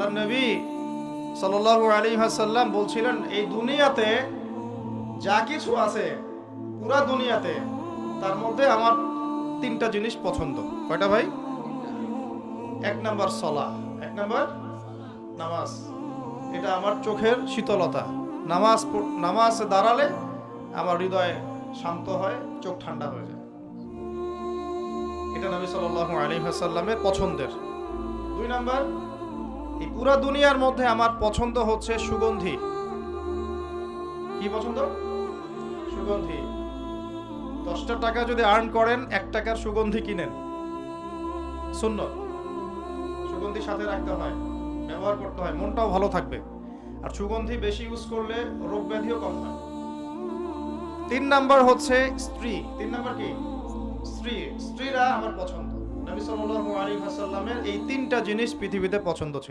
আল্লাহর নবী সাল্লাল্লাহু আলাইহি ওয়াসাল্লাম বলছিলেন, এই দুনিয়াতে যা কিছু আছে, পুরা দুনিয়াতে, তার মধ্যে আমার তিনটা জিনিস পছন্দ। কয়টা ভাই? এক নাম্বার সালাহ, এক নাম্বার নামাজ। এটা আমার চোখের শীতলতা। নামাজে দাঁড়ালে আমার হৃদয় শান্ত হয়, চোখ ঠান্ডা হয়ে যায়। এটা নবী সাল্লাল্লাহু আলাইহি ওয়াসাল্লামের পছন্দের। দুই নাম্বার, এই পুরা দুনিয়ার মধ্যে আমার পছন্দ হচ্ছে সুগন্ধি। কি পছন্দ? সুগন্ধি। 10টা টাকা যদি আর্ন করেন, 1 টাকার সুগন্ধি কিনেন, সুন্নাত। সুগন্ধি সাথে রাখতে হয়, ব্যবহার করতে হয়, মনটাও ভালো থাকবে। আর সুগন্ধি বেশি ইউজ করলে রোগ ব্যাধিও কম হয়। 3 নাম্বার হচ্ছে স্ত্রী। 3 নাম্বার কি? স্ত্রী। স্ত্রীরা আমার পছন্দ। নবী সাল্লাল্লাহু আলাইহি ওয়াসাল্লামের এই 3টা জিনিস পৃথিবীতে পছন্দ ছিল।